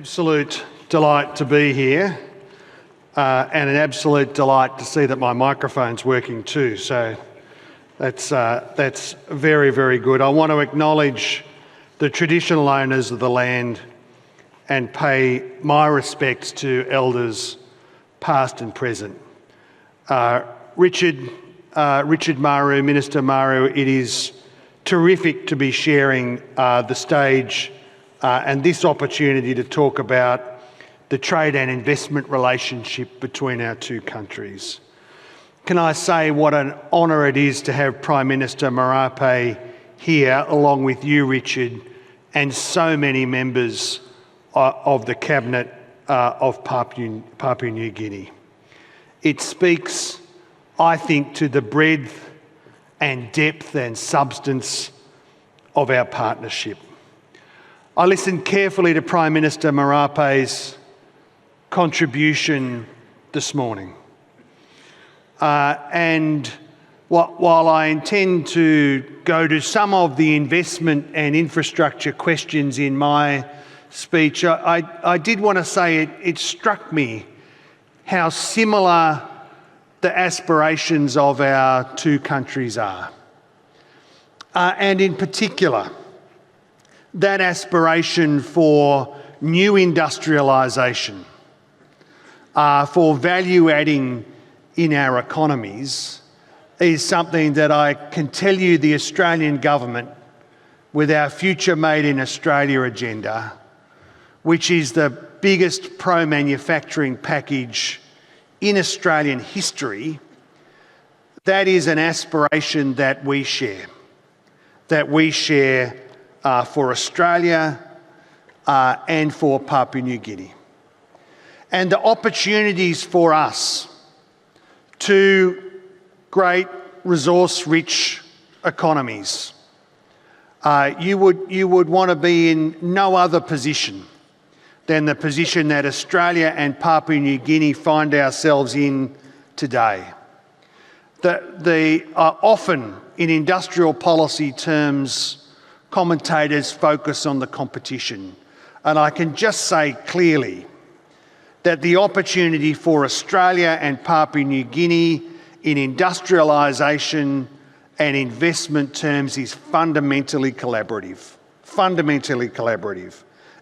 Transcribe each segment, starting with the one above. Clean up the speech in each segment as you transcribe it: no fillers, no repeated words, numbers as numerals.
Absolute delight to be here and an absolute delight to see that my microphone's working too. So that's very, very good. I want to acknowledge the traditional owners of the land and pay my respects to elders past and present. Richard Maru, Minister Maru, it is terrific to be sharing the stage and this opportunity to talk about the trade and investment relationship between our two countries. Can I say what an honour it is to have Prime Minister Marape here, along with you, Richard, and so many members of the Cabinet of Papua New Guinea. It speaks, I think, to the breadth and depth and substance of our partnership. I listened carefully to Prime Minister Marape's contribution this morning. And while I intend to go to some of the investment and infrastructure questions in my speech, I did want to say it struck me how similar the aspirations of our two countries are. And in particular, that aspiration for new industrialisation, for value adding in our economies, is something that I can tell you the Australian government, with our Future Made in Australia agenda, which is the biggest pro-manufacturing package in Australian history, that is an aspiration that we share for Australia and for Papua New Guinea. And the opportunities for us, two great resource-rich economies, you would want to be in no other position than the position that Australia and Papua New Guinea find ourselves in today. Often in industrial policy terms, commentators focus on the competition. And I can just say clearly that the opportunity for Australia and Papua New Guinea in industrialisation and investment terms is fundamentally collaborative.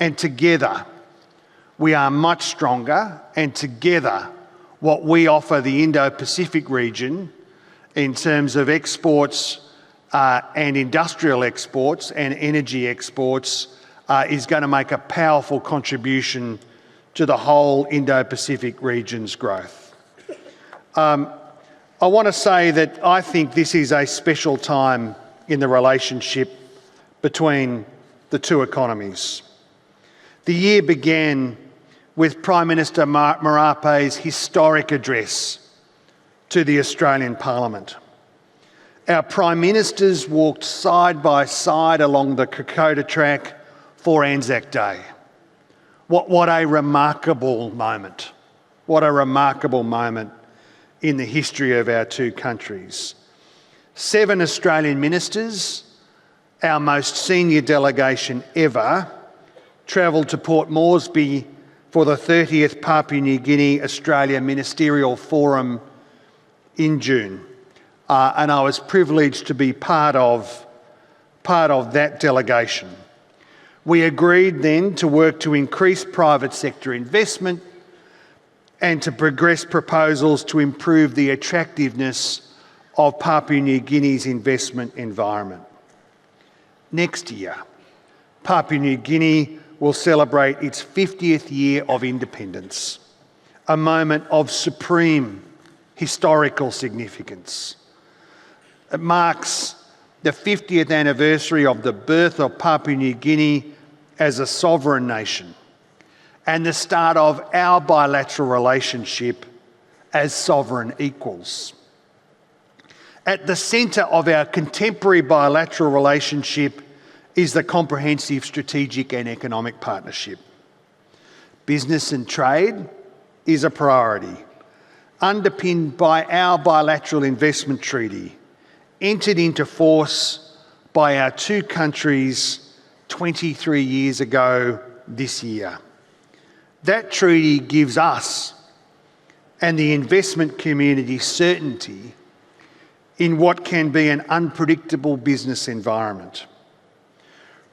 And together, we are much stronger, and together, what we offer the Indo-Pacific region in terms of exports and industrial exports and energy exports is going to make a powerful contribution to the whole Indo-Pacific region's growth. I want to say that I think this is a special time in the relationship between the two economies. The year began with Prime Minister Marape's historic address to the Australian Parliament. Our Prime Ministers walked side by side along the Kokoda track for Anzac Day. What a remarkable moment. What a remarkable moment in the history of our two countries. 7 Australian ministers, our most senior delegation ever, travelled to Port Moresby for the 30th Papua New Guinea Australia Ministerial Forum in June. And I was privileged to be part of that delegation. We agreed then to work to increase private sector investment and to progress proposals to improve the attractiveness of Papua New Guinea's investment environment. Next year, Papua New Guinea will celebrate its 50th year of independence, a moment of supreme historical significance. It marks the 50th anniversary of the birth of Papua New Guinea as a sovereign nation and the start of our bilateral relationship as sovereign equals. At the centre of our contemporary bilateral relationship is the comprehensive strategic and economic partnership. Business and trade is a priority, underpinned by our bilateral investment treaty, entered into force by our two countries 23 years ago this year. That treaty gives us and the investment community certainty in what can be an unpredictable business environment,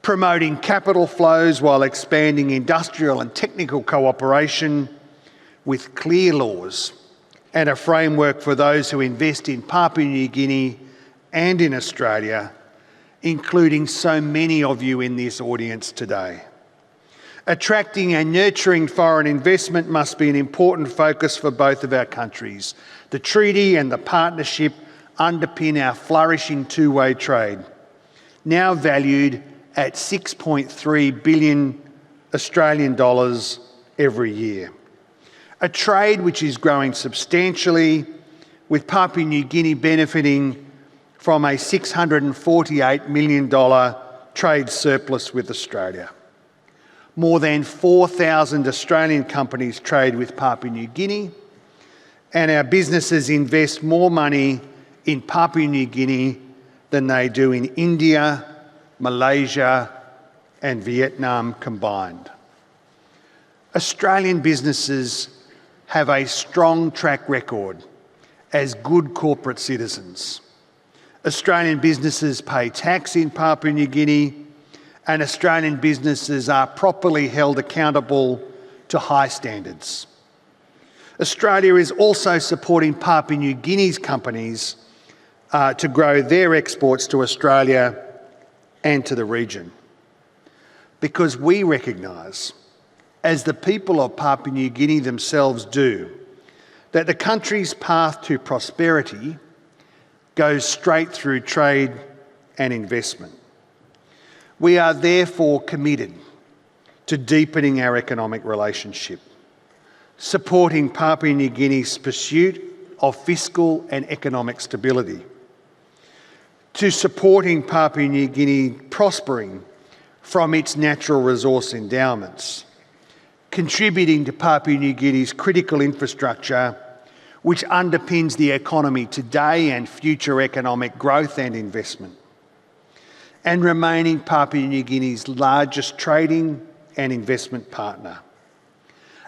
promoting capital flows while expanding industrial and technical cooperation with clear laws and a framework for those who invest in Papua New Guinea and in Australia, including so many of you in this audience today. Attracting and nurturing foreign investment must be an important focus for both of our countries. The treaty and the partnership underpin our flourishing two-way trade, now valued at 6.3 billion Australian dollars every year. A trade which is growing substantially, with Papua New Guinea benefiting from a $648 million trade surplus with Australia. More than 4,000 Australian companies trade with Papua New Guinea, and our businesses invest more money in Papua New Guinea than they do in India, Malaysia and Vietnam combined. Australian businesses have a strong track record as good corporate citizens. Australian businesses pay tax in Papua New Guinea, and Australian businesses are properly held accountable to high standards. Australia is also supporting Papua New Guinea's companies to grow their exports to Australia and to the region, because we recognise, as the people of Papua New Guinea themselves do, that the country's path to prosperity goes straight through trade and investment. We are therefore committed to deepening our economic relationship, supporting Papua New Guinea's pursuit of fiscal and economic stability, to supporting Papua New Guinea prospering from its natural resource endowments, contributing to Papua New Guinea's critical infrastructure, which underpins the economy today and future economic growth and investment, and remaining Papua New Guinea's largest trading and investment partner.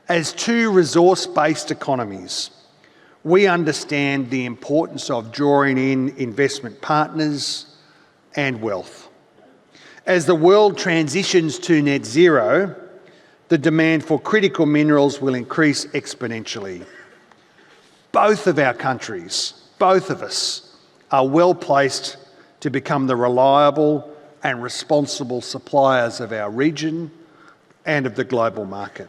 As two resource-based economies, we understand the importance of drawing in investment partners and wealth. As the world transitions to net zero, the demand for critical minerals will increase exponentially. Both of our countries, both of us, are well placed to become the reliable and responsible suppliers of our region and of the global market.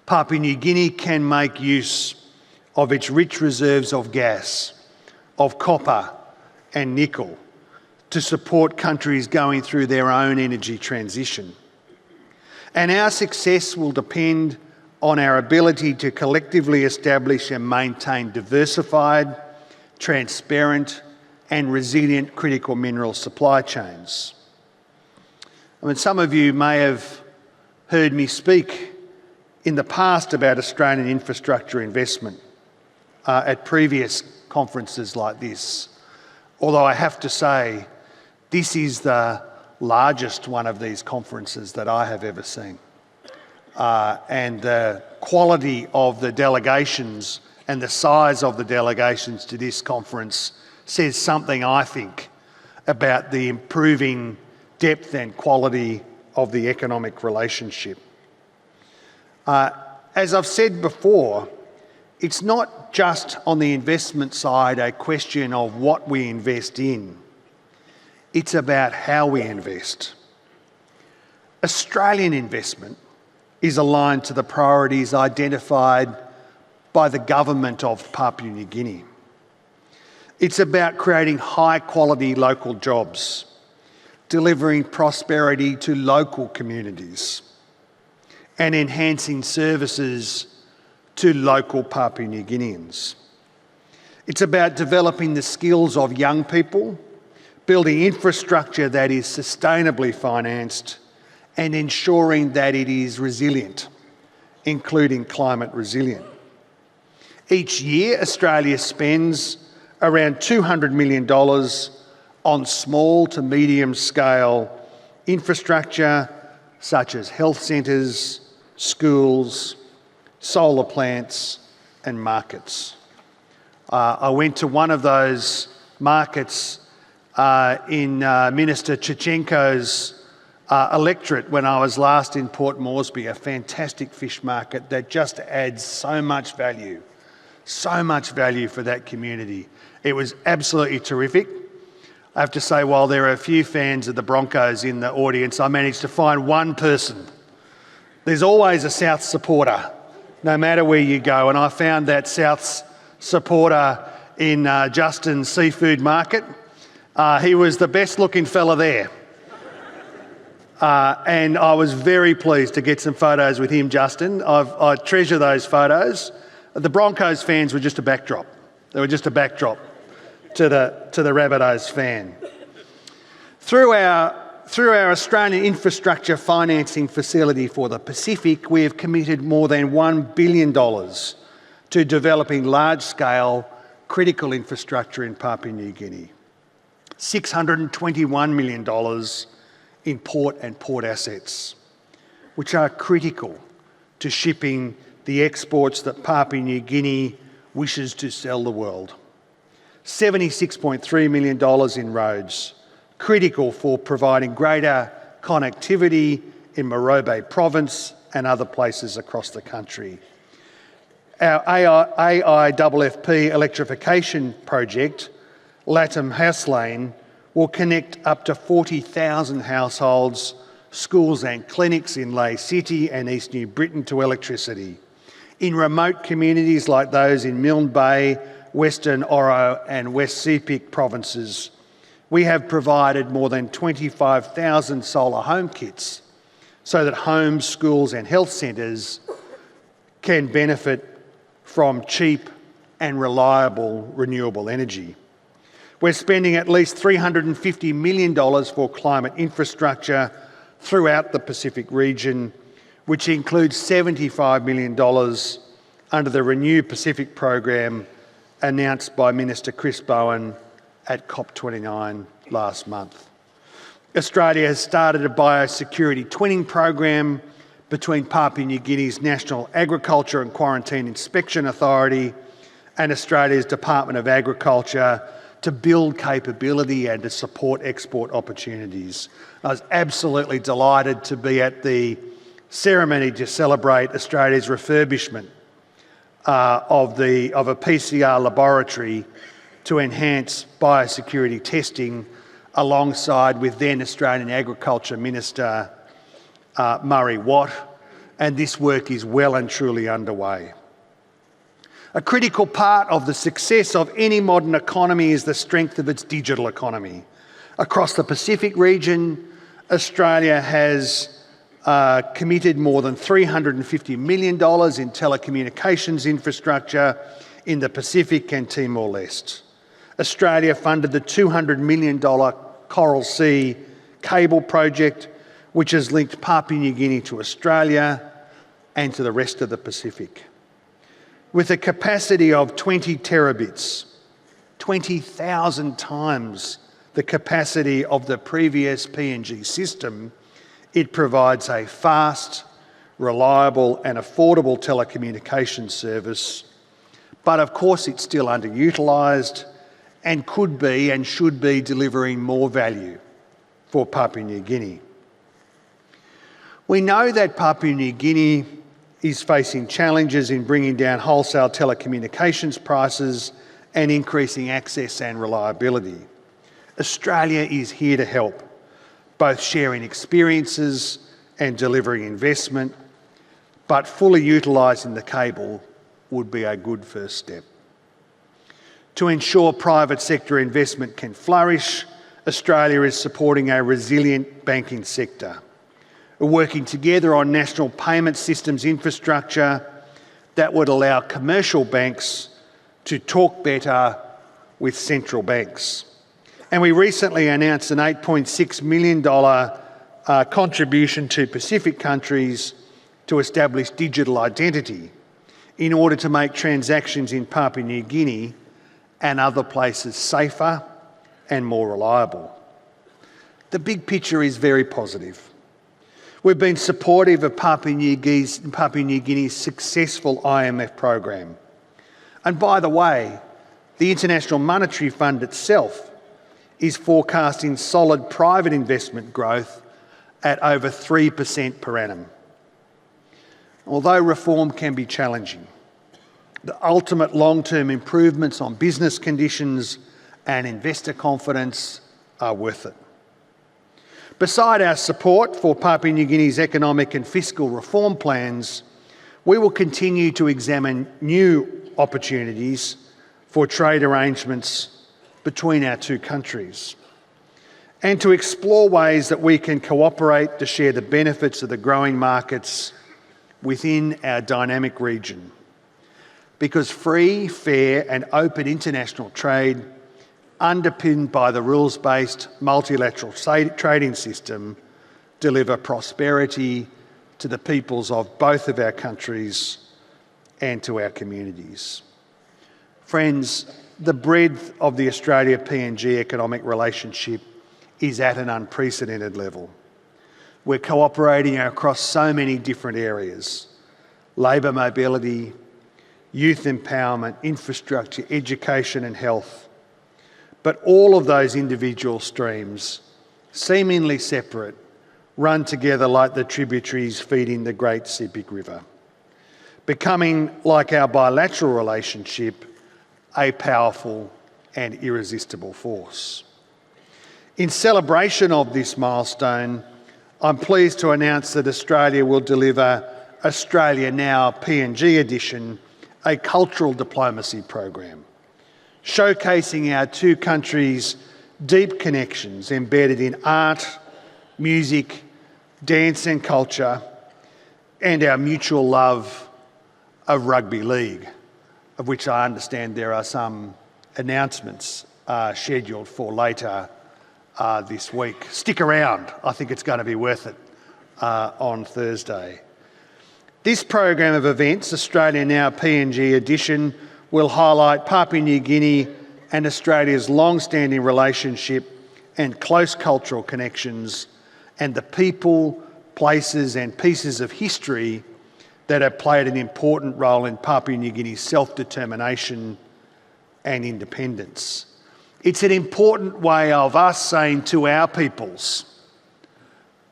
Papua New Guinea can make use of its rich reserves of gas, of copper and nickel to support countries going through their own energy transition. And our success will depend on our ability to collectively establish and maintain diversified, transparent and resilient critical mineral supply chains. I mean, some of you may have heard me speak in the past about Australian infrastructure investment at previous conferences like this, although I have to say this is the largest one of these conferences that I have ever seen. And the quality of the delegations and the size of the delegations to this conference says something, I think, about the improving depth and quality of the economic relationship. As I've said before, it's not just on the investment side a question of what we invest in. It's about how we invest. Australian investment is aligned to the priorities identified by the government of Papua New Guinea. It's about creating high-quality local jobs, delivering prosperity to local communities, and enhancing services to local Papua New Guineans. It's about developing the skills of young people, building infrastructure that is sustainably financed, and ensuring that it is resilient, including climate resilient. Each year, Australia spends around $200 million on small to medium scale infrastructure such as health centres, schools, solar plants and markets. I went to one of those markets in Minister Chichenko's electorate when I was last in Port Moresby, a fantastic fish market that just adds so much value for that community. It was absolutely terrific. I have to say, while there are a few fans of the Broncos in the audience, I managed to find one person. There's always a South supporter, no matter where you go, and I found that South's supporter in Justin's seafood market. He was the best looking fella there. And I was very pleased to get some photos with him, Justin. I treasure those photos. The Broncos fans were just a backdrop. They were just a backdrop to the Rabbitohs fan. Through our Australian infrastructure financing facility for the Pacific, we have committed more than $1 billion to developing large-scale critical infrastructure in Papua New Guinea. $621 million in port and port assets, which are critical to shipping the exports that Papua New Guinea wishes to sell the world. $76.3 million in roads, critical for providing greater connectivity in Morobe province and other places across the country. Our AIFFP electrification project, Latham House Lane, will connect up to 40,000 households, schools and clinics in Ley City and East New Britain to electricity. In remote communities like those in Milne Bay, Western Oro and West Sepik provinces, we have provided more than 25,000 solar home kits so that homes, schools and health centres can benefit from cheap and reliable renewable energy. We're spending at least $350 million for climate infrastructure throughout the Pacific region, which includes $75 million under the Renew Pacific program announced by Minister Chris Bowen at COP29 last month. Australia has started a biosecurity twinning program between Papua New Guinea's National Agriculture and Quarantine Inspection Authority and Australia's Department of Agriculture to build capability and to support export opportunities. I was absolutely delighted to be at the ceremony to celebrate Australia's refurbishment of a PCR laboratory to enhance biosecurity testing alongside with then Australian Agriculture Minister Murray Watt, and this work is well and truly underway. A critical part of the success of any modern economy is the strength of its digital economy. Across the Pacific region, Australia has committed more than $350 million in telecommunications infrastructure in the Pacific and Timor-Leste. Australia funded the $200 million Coral Sea cable project, which has linked Papua New Guinea to Australia and to the rest of the Pacific. With a capacity of 20 terabits, 20,000 times the capacity of the previous PNG system, it provides a fast, reliable and affordable telecommunications service. But of course it's still underutilised and could be and should be delivering more value for Papua New Guinea. We know that Papua New Guinea is facing challenges in bringing down wholesale telecommunications prices and increasing access and reliability. Australia is here to help, both sharing experiences and delivering investment, but fully utilising the cable would be a good first step. To ensure private sector investment can flourish, Australia is supporting a resilient banking sector. We're working together on national payment systems infrastructure that would allow commercial banks to talk better with central banks. And we recently announced an $8.6 million contribution to Pacific countries to establish digital identity in order to make transactions in Papua New Guinea and other places safer and more reliable. The big picture is very positive. We've been supportive of Papua New Guinea's successful IMF program. And by the way, the International Monetary Fund itself is forecasting solid private investment growth at over 3% per annum. Although reform can be challenging, the ultimate long-term improvements on business conditions and investor confidence are worth it. Beside our support for Papua New Guinea's economic and fiscal reform plans, we will continue to examine new opportunities for trade arrangements between our two countries and to explore ways that we can cooperate to share the benefits of the growing markets within our dynamic region. Because free, fair and open international trade, underpinned by the rules-based multilateral trading system, deliver prosperity to the peoples of both of our countries and to our communities. Friends, the breadth of the Australia-PNG economic relationship is at an unprecedented level. We're cooperating across so many different areas: labour mobility, youth empowerment, infrastructure, education and health. But all of those individual streams, seemingly separate, run together like the tributaries feeding the Great Sepik River, becoming, like our bilateral relationship, a powerful and irresistible force. In celebration of this milestone, I'm pleased to announce that Australia will deliver Australia Now PNG Edition, a cultural diplomacy program, showcasing our two countries' deep connections embedded in art, music, dance and culture, and our mutual love of rugby league, of which I understand there are some announcements scheduled for later this week. Stick around, I think it's going to be worth it on Thursday. This program of events, Australia Now PNG Edition, will highlight Papua New Guinea and Australia's long-standing relationship and close cultural connections, and the people, places and pieces of history that have played an important role in Papua New Guinea's self-determination and independence. It's an important way of us saying to our peoples,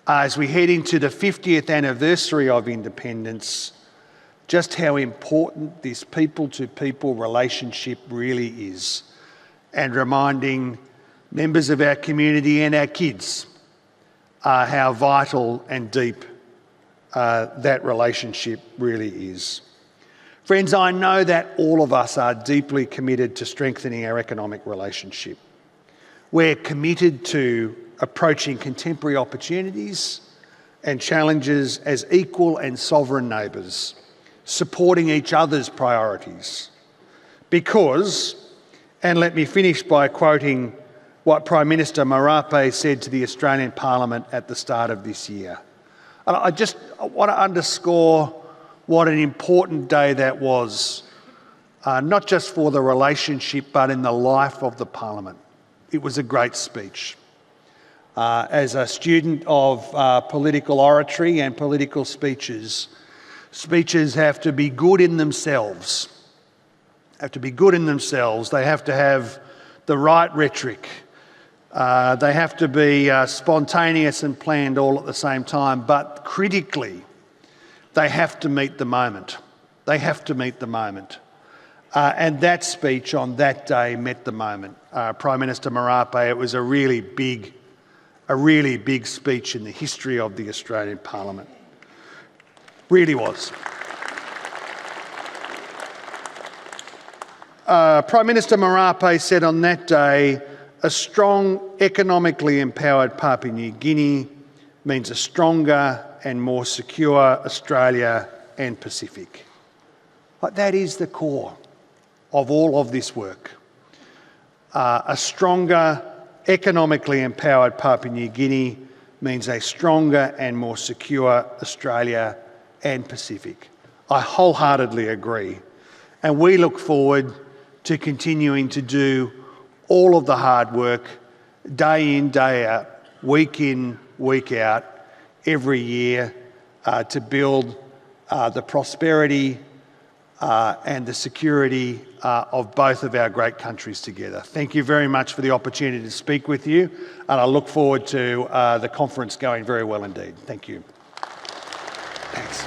as we head into the 50th anniversary of independence, just how important this people-to-people relationship really is, and reminding members of our community and our kids how vital and deep that relationship really is. Friends, I know that all of us are deeply committed to strengthening our economic relationship. We're committed to approaching contemporary opportunities and challenges as equal and sovereign neighbours, supporting each other's priorities. Because, and let me finish by quoting what Prime Minister Marape said to the Australian Parliament at the start of this year. I just want to underscore what an important day that was, not just for the relationship, but in the life of the Parliament. It was a great speech. As a student of political oratory and political speeches, speeches have to be good in themselves. They have to have the right rhetoric. They have to be spontaneous and planned all at the same time, but critically, they have to meet the moment. And that speech on that day met the moment. Prime Minister Marape, it was a really big speech in the history of the Australian Parliament. Really was. Prime Minister Marape said on that day, a strong, economically empowered Papua New Guinea means a stronger and more secure Australia and Pacific. But that is the core of all of this work. A stronger, economically empowered Papua New Guinea means a stronger and more secure Australia and Pacific. I wholeheartedly agree. And we look forward to continuing to do all of the hard work, day in, day out, week in, week out, every year to build the prosperity and the security of both of our great countries together. Thank you very much for the opportunity to speak with you, and I look forward to the conference going very well indeed. Thank you. Thanks.